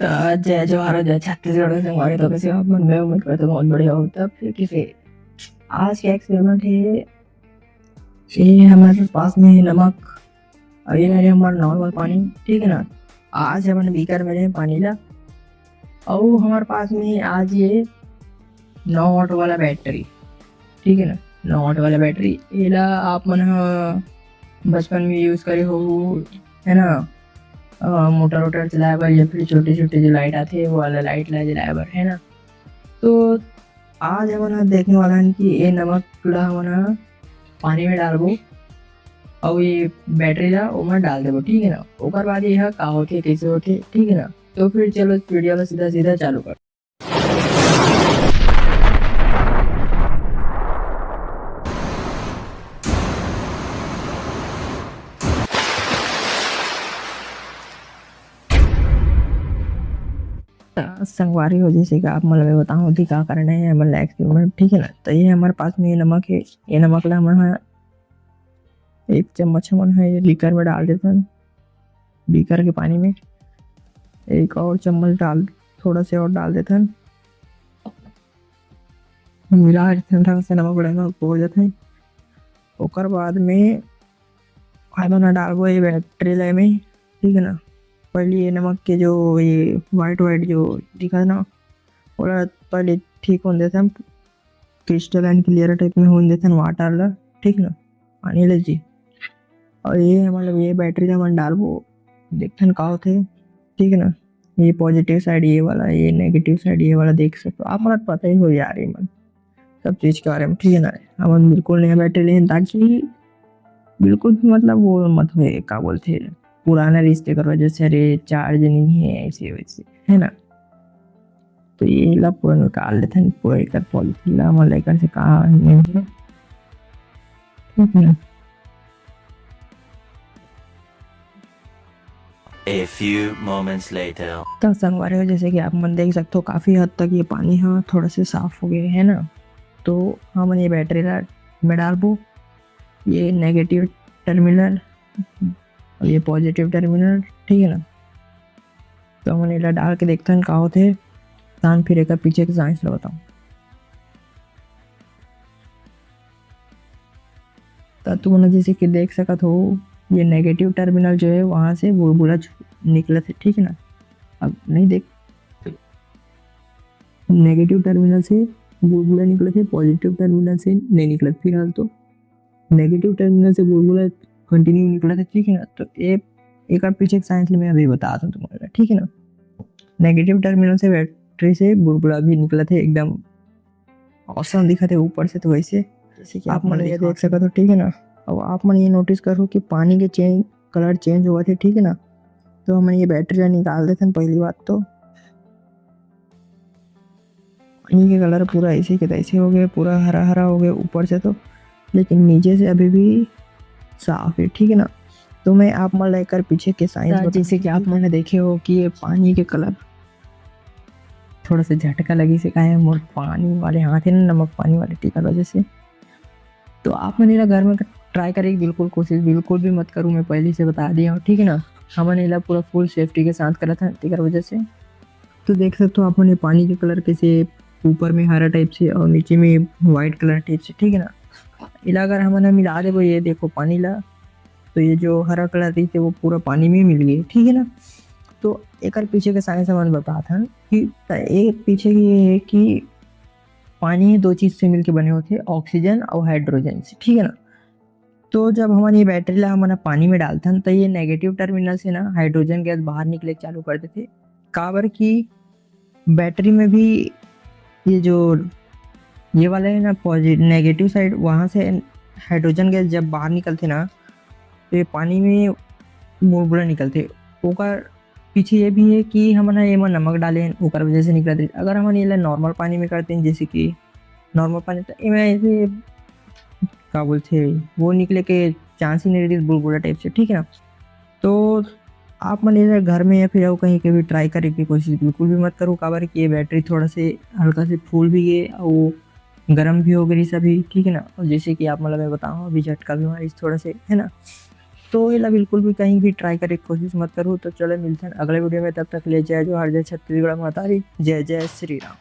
तो जय जवाहर जय छत्तीसगढ़ के संगवारी तो कैसे हो आप? मन में उम्मीद करते बहुत बढ़िया हो। तब फिर किसे आज का एक्सपेरिमेंट है। ये हमारे पास में है नमक और ये है हमारा नॉर्मल पानी, ठीक है ना। आज हमने बीकर में पानी ला और हमारे पास में आज ये 9 वाट वाला बैटरी, ठीक है ना। 9 वाट वाला बैटरी ये ला आप मन बचपन में यूज करे हो, है ना। मोटर वोटर चलाए बर या फिर छोटे छोटे जो लाइट आते हैं वो वाला लाइट ला जलाए बर, है ना। तो आज हमन देखने वाला है कि ये नमक ला हमन पानी में डालबो और ये बैटरी ला ओमा डाल देबो, ठीक है ना। ओकर बाद ये का होथे कैसे होथे, ठीक है ना। तो फिर चलो वीडियो ला सीधा सीधा चालू कर। संगवारी हो जैसे कि आप मतलब बताऊँ कि क्या करना है हमारे एक्सपेरिमेंट, ठीक है ना। तो ये हमारे पास में ये नमक है, ये नमक ला हमारे 1 चम्मच हमन है ये लीकर में डाल देते हैं, बीकर के पानी में 1 और चम्मच डाल, थोड़ा से और डाल देते हैं, मिला ठंडा से नमक बढ़ेगा हो जाता है। ओकर बाद में हमन डालबो ये बैटरी ला में, ठीक है ना। पहले ये नमक के जो ये वाइट वाइट जो दिखा ना ओला पहले ठीक होने देते हैं, क्रिस्टल एंड क्लियर टाइप में होने देते हैं वाटर ला, ठीक है ना, पानी ले जी। और ये मतलब ये बैटरी ला मन डालबो, देखते हैं का होते, ठीक है ना। ये पॉजिटिव साइड ये वाला, ये नेगेटिव साइड ये वाला देख सकते हो आप। मतलब पता ही हो यार ये मन सब चीज के बारे में, ठीक है ना। हम बिल्कुल नया बैटरी लें ताकि बिल्कुल भी मतलब वो मत हो क्या बोलते हैं पुराना रिश्ते कर वजह से अरे चार्ज नहीं है ऐसे वैसे, है ना। तो ये ला पूरा निकाल लेते हैं, पूरा एक पॉलिथीन ला हम लेकर से कहा नहीं है, ठीक है ना। A few moments later. तो संगवारी हो जैसे कि आप मन देख सकते हो काफी हद तक ये पानी है थोड़ा से साफ हो गए, है ना। तो हम ये बैटरी ला में डालबो, ये नेगेटिव टर्मिनल और ये पॉजिटिव टर्मिनल, ठीक है ना। तो हम इला डाल के देखते हैं का होते, तान फिर एक पीछे के साइंस ला बताऊँ। तो तुमने जैसे कि देख सकत हो ये नेगेटिव टर्मिनल जो है वहां से बुलबुला निकला थे, ठीक है ना। अब नहीं देख, नेगेटिव टर्मिनल से बुलबुला निकले थे, पॉजिटिव टर्मिनल से नहीं निकला फिलहाल। तो नेगेटिव टर्मिनल से बुलबुला कंटिन्यू निकला था, ठीक है ना। तो एक और पीछे साइंस में अभी बताता हूँ तुम्हारा, ठीक है ना। नेगेटिव टर्मिनल से बैटरी से बुलबुला भी निकला थे, एकदम औसम दिखा थे ऊपर से। तो वैसे जैसे कि आप मन ये देख सकते हो, ठीक है ना। अब आप मन ये नोटिस करो कि पानी के कलर चेंज हुआ थे, ठीक है ना। तो हम ये बैटरी निकाल देते हैं। पहली बात तो पानी के कलर पूरा ऐसे के तैसे हो गए, पूरा हरा हरा हो गया ऊपर से तो, लेकिन नीचे से अभी भी साफ है, ठीक है ना। तो मैं आप मन लेकर पीछे के साइंस जैसे कि आप मैंने देखे हो कि ये पानी के कलर थोड़ा सा झटका लगी से कहा है मोर पानी वाले हाथ है ना, नमक पानी वाले टीका वजह से। तो आप मैंने घर में ट्राई करें बिल्कुल, कोशिश बिल्कुल भी मत करूँ, मैं पहले से बता दिया हूँ, ठीक है ना। हमने पूरा फुल सेफ्टी के साथ करा था टीका वजह से। तो देख सकते हो आपने पानी के कलर कैसे ऊपर में हरा टाइप से और नीचे में वाइट कलर टाइप से, ठीक है ना। इला अगर हमने मिला दे वो ये देखो पानी ला, तो ये जो हरा कलर थी वो पूरा पानी में मिल गई, ठीक है ना। तो एक पीछे के साइंस हमने बता था कि एक पीछे की ये है कि पानी 2 चीज से मिलके बने होते, ऑक्सीजन और हाइड्रोजन से, ठीक है ना। तो जब हमारी ये बैटरी ला हमारा पानी में डालते हैं तो ये नेगेटिव टर्मिनल से ना हाइड्रोजन गैस बाहर निकले चालू कर देते, काबर की बैटरी में भी ये जो ये वाला है ना पॉजिटिव नेगेटिव साइड, वहाँ से हाइड्रोजन गैस जब बाहर निकलते ना तो ये पानी में बुलबुला निकलते। ओकर पीछे ये भी है कि हम ये नमक डाले ओकर वजह से निकलते। अगर हम ये नॉर्मल पानी में करते हैं जैसे कि नॉर्मल पानी, तो इमें ऐसे क्या बोलते वो निकले के चांस ही नहीं रहती बुलबुला टाइप से, ठीक है ना। तो आप मन इधर घर में या फिर आओ कहीं के भी ट्राई करने की कोशिश बिल्कुल भी मत करो, काबर कि ये बैटरी थोड़ा से हल्का से फूल भी गए और गर्म भी हो गई सभी, ठीक है ना। और जैसे कि आप मतलब मैं बताऊँ अभी झटका भी हमारी थोड़ा से, है ना। तो इला बिल्कुल भी कहीं भी ट्राई करे कोशिश मत करो। तो चलो मिलते हैं अगले वीडियो में, तब तक ले जय जो हर जय छत्तीसगढ़ माता दी, जय जय श्री राम।